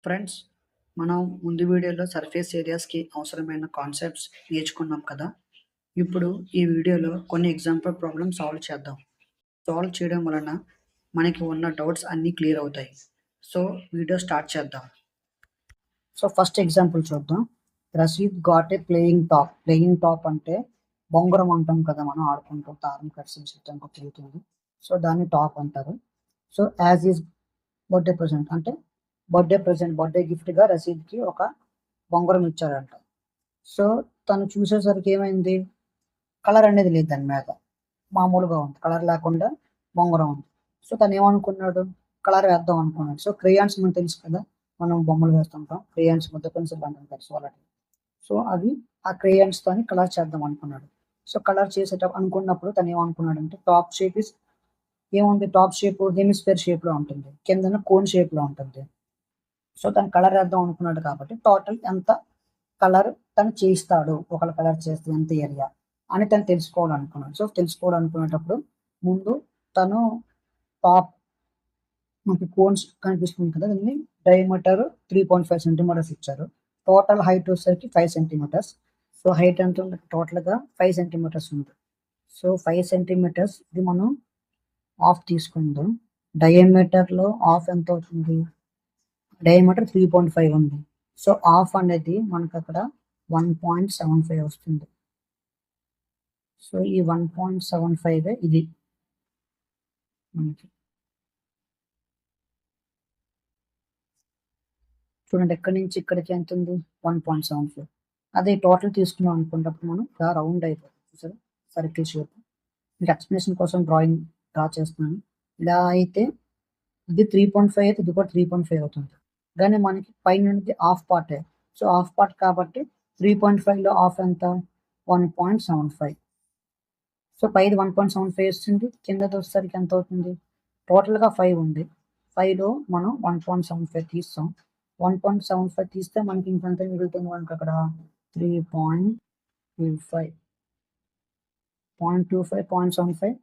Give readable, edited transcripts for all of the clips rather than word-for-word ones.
Friends, మనం ముందు వీడియోలో సర్ఫేస్ ఏరియాస్‌కి అవసరమైన కాన్సెప్ట్స్ నేర్చుకున్నాం కదా! ఇప్పుడు ఈ వీడియోలో కొన్ని ఎగ్జాంపుల్ ప్రాబ్లమ్స్ సాల్వ్ చేద్దాం. సాల్వ్ చేయడం వలన మనకి ఉన్న డౌట్స్ అన్నీ క్లియర్ అవుతాయి. సో, వీడియో స్టార్ట్ చేద్దాం. సో, ఫస్ట్ ఎగ్జాంపుల్ చూద్దాం. Rashid got a playing top. Playing top అంటే బొంగరం అంటాం కదా! మనం ఆడుకుంటూ తారం కట్సి సిస్టమ్‌కి తిరుగుతుంది. సో, దాన్ని టాప్ అంటారు. So, as is birthday present అంటే బర్త్‌డే గిఫ్ట్‌గా రషీద్‌కి ఒక బొంగరం ఇచ్చారంట. సో, తను చూసేసరికి ఏమైంది? కలర్ అనేది లేదు దాని మీద. మామూలుగా ఉంది. కలర్ లేకుండా బొంగరం ఉంది. సో, తనేమనుకున్నాడు? కలర్ వేద్దాం అనుకున్నాడు. సో, క్రేయాన్స్ మనకు తెలుసు కదా! మనం బొమ్మలు వేస్తుంటాం. క్రేయాన్స్, ముద్ద పెన్సిల్ అంటాం కదా! సో, అలాంటివి. సో, అవి ఆ క్రేయాన్స్‌తోని కలర్ చేద్దాం అనుకున్నాడు. సో, కలర్ అనుకున్నప్పుడు తనేమనుకున్నాడంటే టాప్ షేప్ ఈస్ ఏముంది? టాప్ షేపు హెమిస్ఫియర్ షేప్‌లో ఉంటుంది. కిందన కోన్ షేప్‌లో ఉంటుంది. సో, తను కలర్ వేద్దాం అనుకున్నాడు కాబట్టి టోటల్ ఎంత కలర్ తను చేయిస్తాడు. ఒకళ్ళ కలర్ చేస్తే ఎంత ఏరియా అని తను తెలుసుకోవాలనుకున్నాడు. సో, తెలుసుకోవాలనుకునేటప్పుడు ముందు తను టాప్ మనకి కోన్స్ కనిపిస్తుంది కదా! దాన్ని డయామీటర్ 3.5 సెంటీమీటర్స్ ఇచ్చారు. టోటల్ హైట్ వచ్చేసరికి 5 సెంటీమీటర్స్. సో, హైట్ ఎంత ఉంది? టోటల్‌గా 5 సెంటీమీటర్స్ ఉంది. సో, 5 సెంటీమీటర్స్ ఇది మనం హాఫ్ తీసుకుందాం. డయామీటర్‌లో హాఫ్ ఎంత అవుతుంది? డయామీటర్ 3.5 ఉంది. సో, హాఫ్ అనేది మనకక్కడ 1.75 వస్తుంది. సో, ఈ 1.75 ఇది మనకి. చూడండి ఎక్కడి నుంచి ఇక్కడికి ఎంతుంది? 1.75. అదే టోటల్ తీసుకున్నాం అనుకోండి అప్పుడు మనం ఇలా రౌండ్ అయిపోతుంది. చూసారా? Circle shape. మీకు ఎక్స్‌ప్లనేషన్ కోసం డ్రా చేస్తున్నాను. ఇలా అయితే ఇది 3.5 అయితే ఇది కూడా 3.5 అవుతుంది. గానీ మనకి పైనుండి హాఫ్ పార్టే. సో, హాఫ్ పార్ట్ కాబట్టి 3.5లో హాఫ్ ఎంత? 1.75. సో, పైది 1.75 వస్తుంది. కిందదొచ్చేసరికి ఎంతవుతుంది? టోటల్‌గా 5 ఉంది. 5లో మనం 1.75 తీస్తాం. 1.75 తీస్తే మనకి ఇంకెంత మిగులుతుంది మనకక్కడ? 3.25. 0.25, 0.75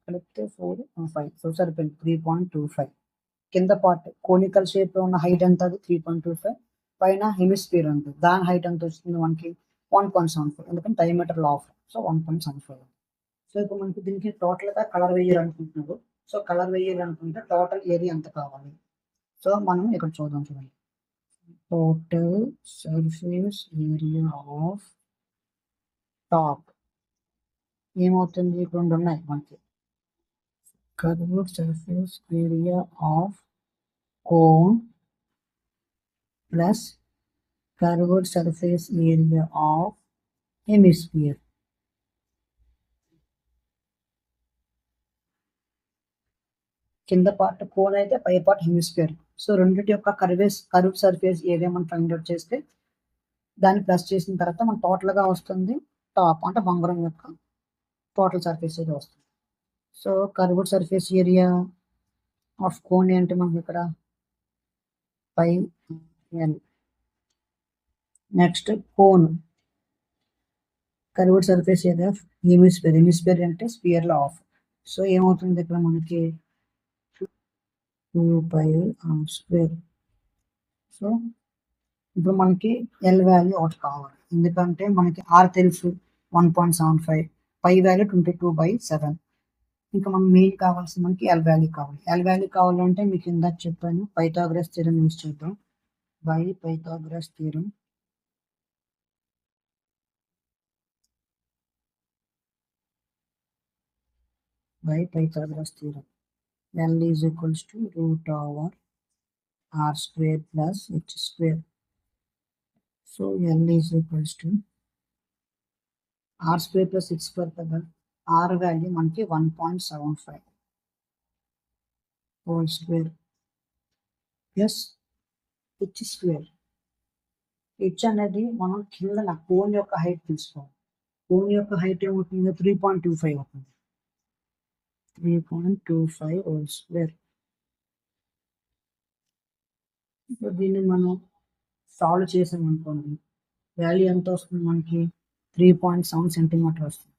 కలిపితే 4, 5. సో, సరిపోయింది. 3.25. కింద పార్ట్ కోనికల్ షేప్‌లో ఉన్న హైట్ ఎంత అది? 3.25. పైన హెమిస్ఫియర్ ఉంటుంది. దాని హైట్ ఎంతొస్తుంది మనకి? 1.75. ఎందుకంటే డయామీటర్‌లో హాఫ్. సో, 1.75. సో, ఇప్పుడు మనకి దీనికి టోటల్‌గా కలర్ వేయాలనుకుంటున్నారు. సో, కలర్ వేయాలనుకుంటే టోటల్ ఏరియా ఎంత కావాలి? సో, మనం ఇక్కడ చూద్దాం చూడండి. Total surface area of top ఏమవుతుంది? 2 ఉన్నాయి మనకి. Curved surface area of cone plus curved surface area of hemisphere. కింద పార్ట్ కోన్ అయితే పై పార్ట్ హెమిస్ఫియర్. సో, రెండిటి యొక్క కర్వ్డ్ సర్ఫేస్ ఏరియా మనం ఫైండ్ ఔట్ చేస్తే దాన్ని ప్లస్ చేసిన తర్వాత మనకు టోటల్‌గా వస్తుంది టాప్ అంటే బొంగరం యొక్క టోటల్ సర్ఫేస్ ఏరియా వస్తుంది. So, curved surface area of cone ఏంటి మనకిక్కడ? Pi L. Next cone. Curved surface area of hemisphere. Hemisphere అంటే స్పియర్‌లో హాఫ్. సో, ఏమవుతుంది ఇక్కడ మనకి 2 పై ఆర్ స్క్వేర్. సో, ఇప్పుడు మనకి ఎల్ వాల్యూ ఒకటి కావాలి. ఎందుకంటే మనకి ఆర్ తెలుసు 1.75. Pi value 22/7. ఇంకా మనం మెయిన్ కావాల్సింది మనకి ఎల్ వాల్యూ కావాలి. ఎల్ వాల్యూ కావాలంటే మీకు ఇందాక చెప్పాను పైథాగరస్ థియరమ్ యూజ్ చేద్దాం. By Pythagoras theorem. By Pythagoras theorem. L is equals to root over R square plus H square. So, L is equals to R square plus H square కదా! R value మనకి 1.75 whole square plus H square. H అనేది మనం కిందన cone యొక్క height తీసుకోవాలి. Cone యొక్క height ఏమవుతుంది? 3.25 అవుతుంది. 3.25 హోల్ స్క్వేర్. ఇప్పుడు దీన్ని మనం సాల్వ్ చేసామనుకోండి. వాల్యూ ఎంత వస్తుంది మనకి? 3.7 సెంటీమీటర్ వస్తుంది.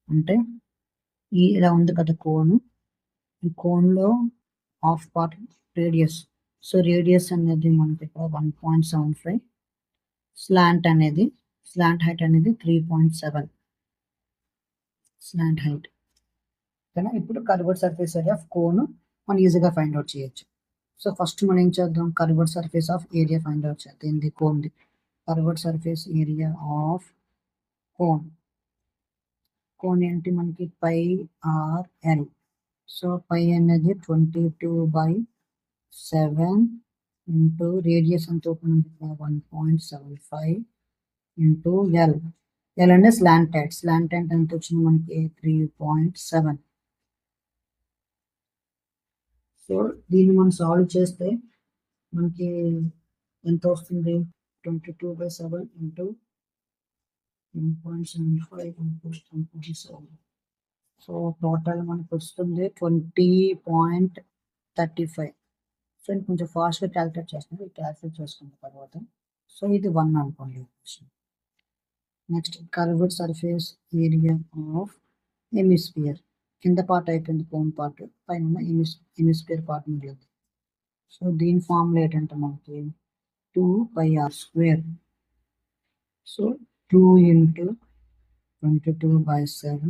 అంటే ఇలా ఉంది కదా కోన్. ఈ కోన్‌లో half part radius. So radius అనేది మనకి ఇక్కడ 1.75, స్లాంట్ హైట్ అనేది 3.7 స్లాంట్ హైట్. ఓకేనా. ఇప్పుడు curved surface area of cone మనం ఈజీగా ఫైండ్ అవుట్ చేయొచ్చు. సో ఫస్ట్ మనం ఏం చేద్దాం, curved surface of area find out చేద్దాం. ఇది కోన్ది. Curved surface area of cone ఏంటి మనకి pi r l. So pi అనేది 22/7 ఇంటూ రేడియస్ ఎంత అవుతుంది 1.75 ఇంటూ ఎల్. ఎల్ అంటే స్లాంట్ హైట్ ఎంత వచ్చింది మనకి 3.7. సో దీన్ని మనం సాల్వ్ చేస్తే మనకి ఎంత వస్తుంది 22/7 ఇంటూ 1.75 ఇంటూ 1.7. సో టోటల్ మనకు వస్తుంది 20.35. సో కొంచెం ఫాస్ట్గా క్యాలిక్యులేట్ చేస్తున్నాం, క్యాలిక్యులేట్ చేసుకున్న తర్వాత సో ఇది 1 అనుకోండి. Next curved surface area of hemisphere. కింద పార్ట్ అయిపోయింది కోన్ పార్ట్, పైన హెమిస్ఫియర్ పార్ట్ మిగిలింది. సో దీని ఫార్ములా ఏంటంటే మనకి 2πr². So 2 into 22/7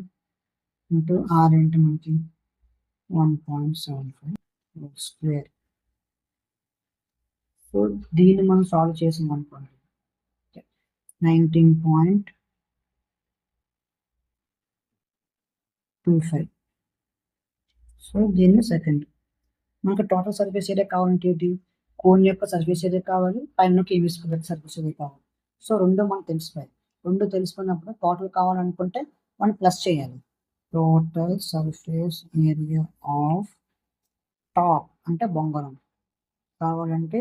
into are అంటే మనకి 1.75 స్క్వేర్. సో దీన్ని మనం సాల్వ్ చేసాం అనుకోండి 19.25. సో దీన్ని సెకండ్. మనకు టోటల్ సర్ఫేస్ ఏరియా కావాలంటే ఏంటి, కోన్ యొక్క సర్ఫేస్ ఏరియా కావాలి, పైన హెమిస్ఫియర్ సర్ఫేస్ ఏరియా కావాలి. సో రెండు మనకు తెలిసిపోయాయి. రెండు తెలిసిపోయినప్పుడు టోటల్ కావాలనుకుంటే మనం ప్లస్ చేయాలి. Total surface area of top అంటే బొంగరం కావాలంటే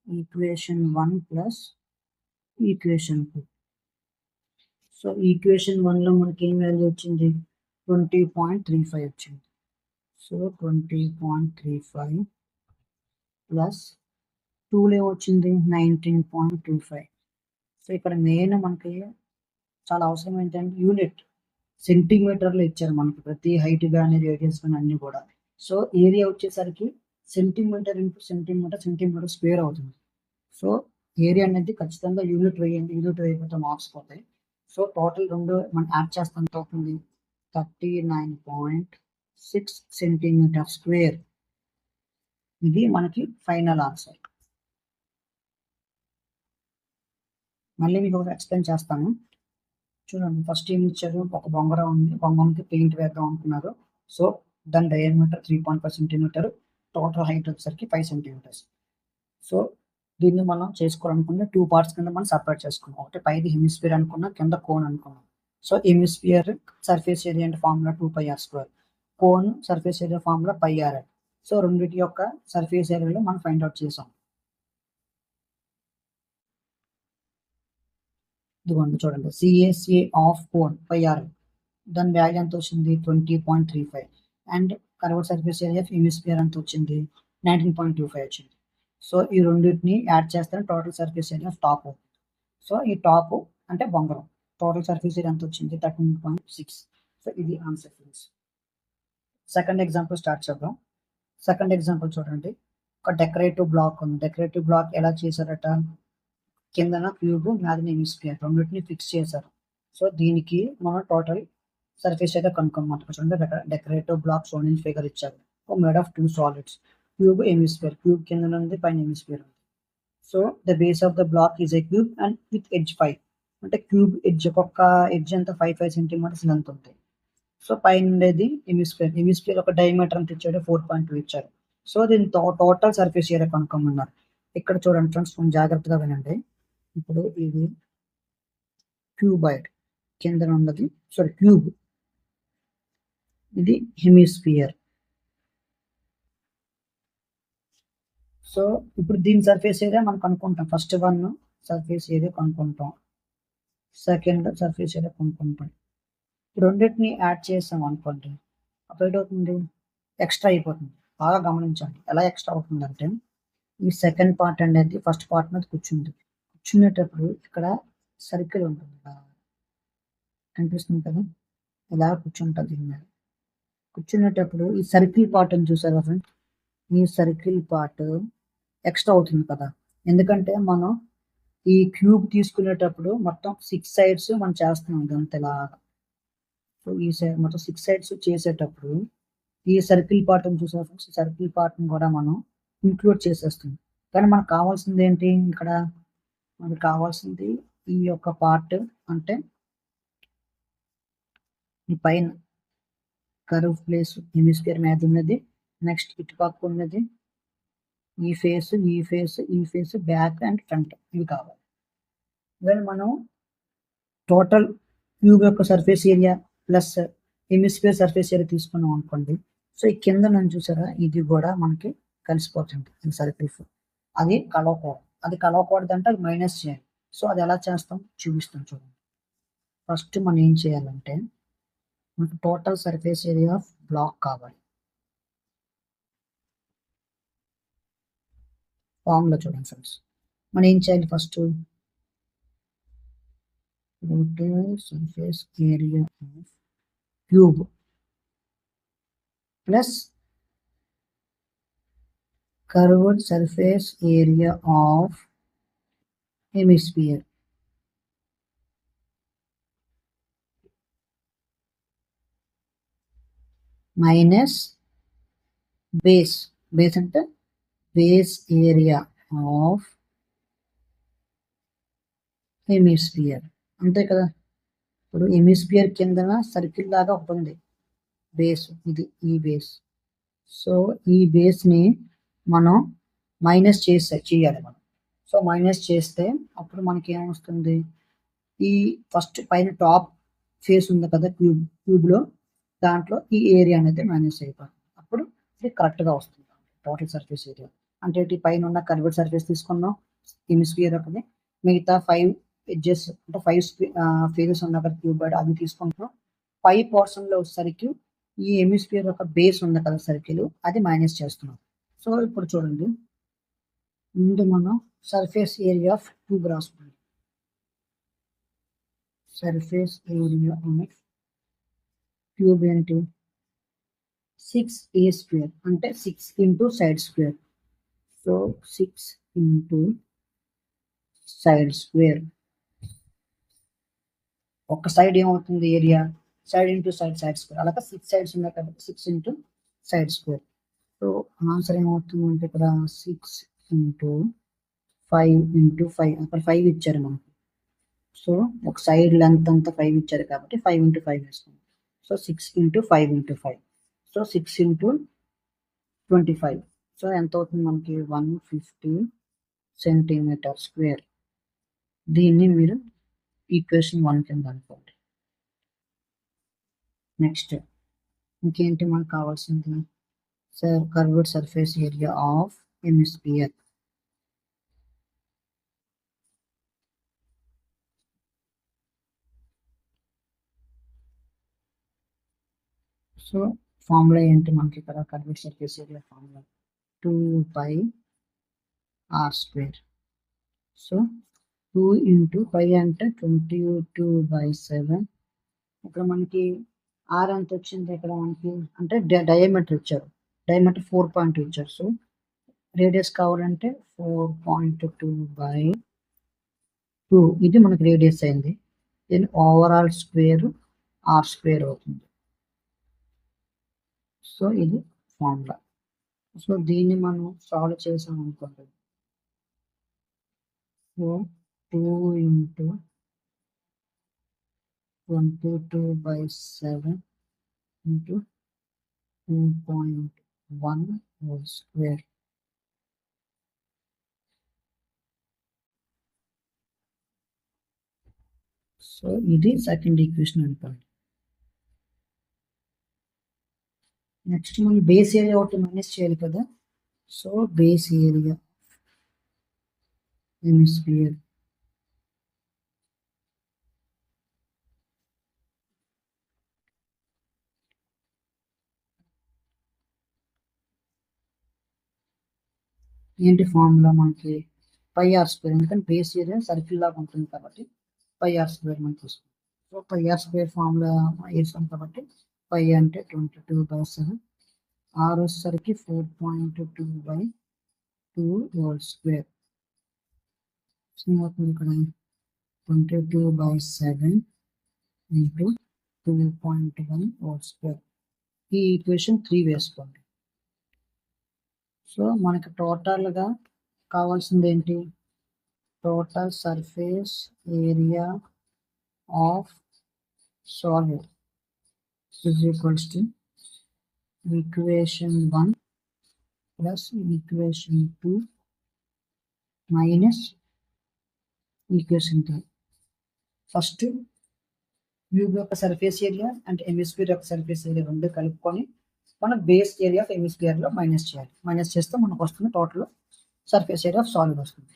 equation 1 plus equation 2. So equation 1లో మనకి ఏం వాల్యూ వచ్చింది 20.35 వచ్చింది. సో 20.35 ప్లస్ 2లో వచ్చింది 19.25. సో ఇక్కడ మెయిన్ మనకి చాలా అవసరం ఏంటంటే యూనిట్ సెంటీమీటర్లో ఇచ్చారు మనకి ప్రతి హైట్ కానీ రేడియస్ కానీ అన్ని కూడా. సో ఏరియా వచ్చేసరికి సెంటీమీటర్ ఇంటూ సెంటీమీటర్ స్క్వేర్ అవుతుంది. సో ఏరియా అనేది ఖచ్చితంగా యూనిట్ వేయకపోతే మార్క్స్ పోతాయి. సో టోటల్ రెండు మనం యాడ్ చేస్తే ఎంత అవుతుంది 39.6 సెంటీమీటర్ స్క్వేర్. ఇది మనకి ఫైనల్ ఆన్సర్. మళ్ళీ మీకు ఒకటి ఎక్స్ప్లెయిన్ చేస్తాను చూడండి. ఫస్ట్ ఏం ఇచ్చారు, ఒక బొంగరం ఉంది, బొంగరంకి పెయింట్ వేద్దాం అనుకున్నారు. సో దాని డయామీటర్ 3.5 సెంటీమీటర్, టోటల్ హైట్ వచ్చేసరికి 5 సెంటీమీటర్స్. సో దీన్ని మనం చేసుకోవాలనుకుంటే 2 పార్ట్స్ కింద మనం సపరేట్ చేసుకున్నాం. ఒకటి పైది హెమిస్ఫియర్ అనుకున్నాం, కింద కోన్ అనుకున్నాం. సో హెమిస్ఫియర్ సర్ఫేస్ ఏరియా అంటే formula 2πr², cone surface area formula πr. So రెండింటి యొక్క సర్ఫేస్ ఏరియాలో మనం ఫైండ్ అవుట్ చేసాం. ఇదిగోండి చూడండి, CACA ఆఫ్ కోన్ πr, దాని వాల్యూ ఎంత వచ్చింది 20.35. And curved surface area of hemisphere ఎంత వచ్చింది 19.25 వచ్చింది. సో ఈ రెండింటిని యాడ్ చేస్తే total surface area of top అవుతుంది. సో ఈ టాప్ అంటే బొంగరం టోటల్ సర్ఫేస్ ఏరియా ఎంత వచ్చింది 13.6. సో ఇది answer friends. Second example start చేద్దాం. సెకండ్ ఎగ్జాంపుల్ చూడండి, ఒక డెకరేటివ్ బ్లాక్ ఉంది. డెకరేటివ్ బ్లాక్ ఎలా చేశారట, కిందన క్యూబ్ మీదన హెమిస్ఫియర్ రెండింటిని ఫిక్స్ చేశారు. సో దీనికి మనం టోటల్ సర్ఫేస్ ఏరియా కనుక్కోమాట. చూడండి decorative block shown in figure ఇచ్చారు. Made of 2 solids, cube hemisphere, cube కింద ఉంది పైన హెమిస్ఫియర్ ఉంది. So the base of the block is a cube and with edge 5. అంటే క్యూబ్ ఎడ్జ్ ఒక్కొక్క ఎడ్జ్ అంతా 5 సెంటీమీటర్స్ లెంత్ ఉంటుంది. సో పైన ఉండేది హెమిస్ఫియర్ ఒక డయామీటర్ అంత ఇచ్చాడు 4.2 ఇచ్చారు. సో దీని టోటల్ సర్ఫేస్ ఏరియా కనుక్కోమన్నారు. ఇక్కడ చూడండి ఫ్రెండ్స్, కొంచెం జాగ్రత్తగా వినండి. ఇప్పుడు ఇది క్యూబాయిడ్ కింద ఉన్నది, క్యూబ్, ఇది హెమిస్ఫియర్. సో ఇప్పుడు దీని సర్ఫేస్ ఏరియా మనం కనుక్కుంటాం. ఫస్ట్ వన్ సర్ఫేస్ ఏరియా కనుక్కుంటాం, సెకండ్ సర్ఫేస్ ఏరియా కనుక్కుంటాం. రెండింటిని యాడ్ చేసాం అనుకోండి, అప్పుడు ఏంటవుతుంది ఎక్స్ట్రా అయిపోతుంది. బాగా గమనించండి ఎలా ఎక్స్ట్రా అవుతుందంటే, ఈ సెకండ్ పార్ట్ అనేది ఫస్ట్ పార్ట్ మీద కూర్చునేటప్పుడు ఇక్కడ సర్కిల్ ఉంటుంది, కనిపిస్తుంది కదా, ఎలా కూర్చుంటుంది దీని మీద. కూర్చునేటప్పుడు ఈ సర్కిల్ పార్ట్ అని చూసారా ఫ్రెండ్స్, ఈ సర్కిల్ పార్ట్ ఎక్స్ట్రా అవుతుంది కదా, ఎందుకంటే మనం ఈ క్యూబ్ తీసుకునేటప్పుడు మొత్తం 6 సైడ్స్ మనం చేస్తున్నాం గంతలా. సో ఈ సైడ్ మొత్తం 6 సైడ్స్ చేసేటప్పుడు ఈ సర్కిల్ పార్ట్ చూసారు ఫ్రెండ్స్, సర్కిల్ పార్ట్ని కూడా మనం ఇంక్లూడ్ చేసేస్తుంది. కానీ మనకు కావాల్సింది ఏంటి ఇక్కడ, మనకు కావాల్సింది ఈ యొక్క పార్ట్, అంటే ఈ పైన కర్వ్ ప్లేస్ హెమిస్ఫియర్ మీద ఉన్నది, నెక్స్ట్ ఇటు పక్క ఉన్నది, ఈ ఫేస్ ఈ ఫేస్ ఈ ఫేస్ బ్యాక్ అండ్ ఫ్రంట్, ఇవి కావాలి. దెన్ మనం టోటల్ క్యూబ్ యొక్క surface area plus hemisphere surface area తీసుకున్నాం అనుకోండి. సో ఈ కింద నుంచి చూసారా, ఇది కూడా మనకి కలిసిపోతుంది ఈ సర్కిల్స్. అది కలవకూడదు, అది కలవకూడదు అంటే అది మైనస్ చేయాలి. సో అది ఎలా చేస్తాం చూపిస్తాం చూడండి. ఫస్ట్ మనం ఏం చేయాలంటే మనకు total surface area of block కావాలి. ఫార్ములా చూడండి ఫ్రెండ్స్, మనం ఏం చేయాలి first, total surface area of cube plus curved surface area of hemisphere minus base అంటే base area of hemisphere, అంతే కదా. ఇప్పుడు హెమిస్ఫియర్ కిందన సర్కిల్ లాగా ఒకటి ఉంది బేస్, ఇది ఈ బేస్. సో ఈ బేస్ని మనం మైనస్ చేయాలి మనం. సో మైనస్ చేస్తే అప్పుడు మనకి ఏమొస్తుంది, ఈ ఫస్ట్ పైన టాప్ ఫేస్ ఉంది కదా క్యూబ్లో, దాంట్లో ఈ ఏరియా అనేది మైనస్ అయిపోతుంది. అప్పుడు ఇది కరెక్ట్గా వస్తుంది టోటల్ సర్ఫేస్ ఏరియా. అంటే ఈ పైన ఉన్న కర్వ్డ్ సర్ఫేస్ తీసుకున్నాం హెమిస్ఫియర్ ఒకటి, మిగతా 5 ఎడ్జెస్ అంటే 5 ఫేజెస్ ఉన్న క్యూబ్ అది తీసుకుంటాం. 5 పోర్షన్లో వచ్చేసరికి ఈ హెమిస్ఫియర్ యొక్క బేస్ ఉంది కదా సర్కిల్, అది మైనస్ చేస్తున్నాం. సో ఇప్పుడు చూడండి, ముందు మనం సర్ఫేస్ ఏరియా ఆఫ్ క్యూబ్ రాసుకుంటాం. సర్ఫేస్ ఏరియా ఆఫ్ క్యూబ్ ఏంటి, 6a² అంటే 6 into side square. So 6 into side square, ఒక సైడ్ ఏమవుతుంది area, side into side square, అలాగే 6 సైడ్స్ ఉన్నాయి కాబట్టి 6 into side square. So answer ఏమవుతుంది అంటే ఇక్కడ 6 ఇంటూ 5 ఇంటూ 5, అక్కడ 5 ఇచ్చారు మనకు. సో ఒక సైడ్ లెంత్ అంతా 5 ఇచ్చారు కాబట్టి 5 ఇంటూ 5 వేసుకుంటాం. So 6 into 5 into 5, so 6 into 25. So ఎంత అవుతుంది మనకి 150 సెంటీమీటర్ స్క్వేర్. దీన్ని మీరు ఈక్వేషన్ 1 కింద అనుకోండి. నెక్స్ట్ ఇంకేంటి మనకు కావాల్సింది, curved surface area of hemisphere. So formula ఏంటి మనకి ఇక్కడ, curved surface area formula 2πr². So 2 into 5 అంటే 22/7. ఇక్కడ మనకి ఆర్ ఎంత వచ్చింది ఇక్కడ మనకి, అంటే డయామీటర్ ఇచ్చారు, డయామీటర్ 4.2 ఇచ్చారు. సో రేడియస్ కావాలంటే 4.2/2, ఇది మనకి రేడియస్ అయింది. దెన్ ఓవరాల్ స్క్వేర్ r² అవుతుంది. సో ఇది ఫార్ములా. సో దీన్ని మనం సాల్వ్ చేసాం అనుకోండి. So 2 into 22/7 into 2.1 whole square. So ఇది సెకండ్ ఈక్వేషన్ అనుకోండి. నెక్స్ట్ మనం బేస్ ఏరియా ఒకటి మైనస్ చేయాలి కదా. సో బేస్ ఏరియా హెమిస్ఫియర్ ఏంటి ఫార్ములా మనకి πr², ఎందుకంటే బేస్ ఏరియా సర్కిల్ లాగా ఉంటుంది కాబట్టి πr² మనం తీసుకుంటాం. సో πr² ఫార్ములా వేసాం కాబట్టి π అంటే 22/7 R వచ్చేసరికి 4.2/2 హోల్ స్క్వేర్. సో ఏమవుతుంది ఇక్కడ 22/7 ఇంటూ 2.1 హోల్ స్క్వేర్. ఈ ఈక్వేషన్ 3 వేసుకోండి. సో మనకి టోటల్గా కావాల్సింది ఏంటి? Total surface area of solid is equals to equation 1 plus equation 2 minus equation 3. First cube యొక్క సర్ఫేస్ ఏరియా అండ్ హెమిస్ఫియర్ యొక్క సర్ఫేస్ ఏరియా రెండు కలుపుకొని మనం బేస్ ఏరియా ఆఫ్ హెమిస్ఫియర్లో మైనస్ చేయాలి. మైనస్ చేస్తే మనకు వస్తుంది total surface area of solid వస్తుంది.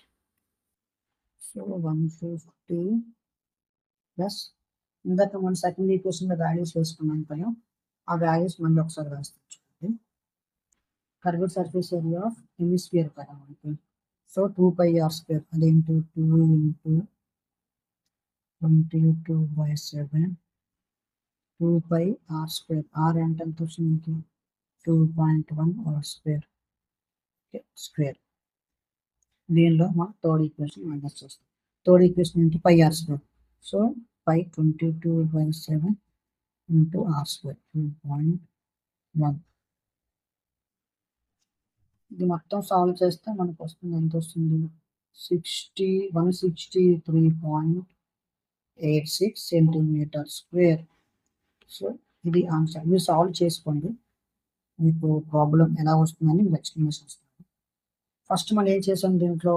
సో 150 ప్లస్ ఇందాక మనం సెకండ్ ఈక్వేషన్లో వాల్యూస్ వేసుకున్నాం కదా, ఆ వాల్యూస్ మళ్ళీ ఒకసారి రాస్తాం చూడండి. Curved surface area of hemisphere కదా మనకి. సో 2πr², అదేంటి 2 ఇంటూ 22/7 2πr². ఆర్ అంటే ఎంత వచ్చింది? 2.1 హోల్ స్క్వేర్ స్క్వేర్. దీనిలో మనం థర్డ్ ఈక్వేషన్ మైనస్ చేస్తాం. థర్డ్ ఈక్వేషన్ ఏంటి? πr². So 22/7 into r², 2.1. ఇది మొత్తం సాల్వ్ చేస్తే మనకు వస్తుంది, ఎంత వస్తుంది? 163.86 సెంటీమీటర్ స్క్వేర్. సో ఇది ఆన్సర్. మీరు సాల్వ్ చేసుకోండి, మీకు ప్రాబ్లం ఎలా వస్తుందని మీకు ఎక్స్ప్లెనేషన్ వస్తుంది. ఫస్ట్ మనం ఏం చేసాం, దీంట్లో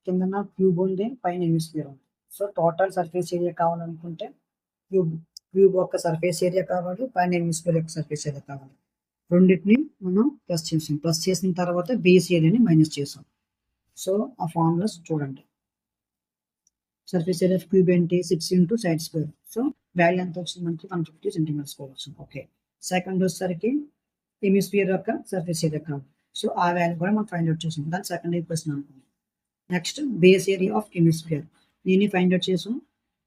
కిందన క్యూబ్ ఉంది, పైన హెమిస్ఫియర్ ఉంది. సో టోటల్ సర్ఫేస్ ఏరియా కావాలనుకుంటే క్యూబ్ యొక్క సర్ఫేస్ ఏరియా కావాలి, పైన హెమిస్ఫియర్ యొక్క సర్ఫేస్ ఏరియా కావాలి. రెండింటిని మనం ప్లస్ చేసాం. ప్లస్ చేసిన తర్వాత బేస్ ఏరియాని మైనస్ చేసాం. సో ఆ ఫార్ములాస్ చూడండి. సర్ఫేస్ ఏరియా ఆఫ్ క్యూబ్ ఏంటి? 6 into side square. So value ఎంత వచ్చింది మనకి? 150 సెంటీమీటర్ స్క్వేర్ వచ్చింది. ఓకే. సెకండ్ వచ్చేసరికి హెమిస్ఫియర్ యొక్క సర్ఫేస్ ఏరియా కావాలి. సో ఆ వాల్యూ కూడా మనం ఫైండ్ అవుట్ చేసాం. దాని సెకండ్ ఈక్వేషన్ అనుకుందాం. Next base area of hemisphere దీన్ని ఫైండ్ అవుట్ చేసాం.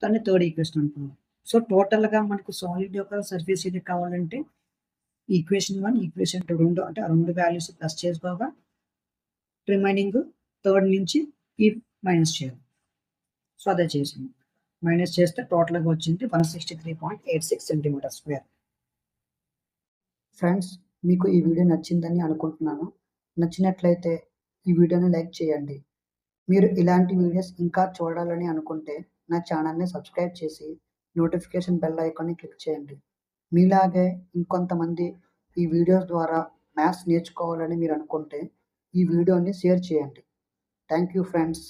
దాన్ని థర్డ్ ఈక్వేషన్ అనుకుందాం. సో టోటల్గా మనకు సాలిడ్ యొక్క సర్ఫేస్ ఏరియా కావాలంటే ఈక్వేషన్ 1, ఈక్వేషన్ 2 రెండు, అంటే ఆ రెండు వాల్యూస్ ప్లస్ చేసుకోగా రిమైనింగ్ థర్డ్ నుంచి ఈ మైనస్ చేయాలి. సో అదే చేసింది. మైనస్ చేస్తే టోటల్గా వచ్చింది 163.86 సెంటీమీటర్ స్క్వేర్. ఫ్రెండ్స్, మీకు ఈ వీడియో నచ్చిందని అనుకుంటున్నాను. నచ్చినట్లయితే ఈ వీడియోని లైక్ చేయండి. మీరు ఇలాంటి వీడియోస్ ఇంకా చూడాలని అనుకుంటే నా ఛానల్ని సబ్స్క్రైబ్ చేసి నోటిఫికేషన్ బెల్ ఐకాన్ని క్లిక్ చేయండి. మీలాగే ఇంకొంతమంది ఈ వీడియోస్ ద్వారా మ్యాథ్స్ నేర్చుకోవాలని మీరు అనుకుంటే ఈ వీడియోని షేర్ చేయండి. Thank you friends.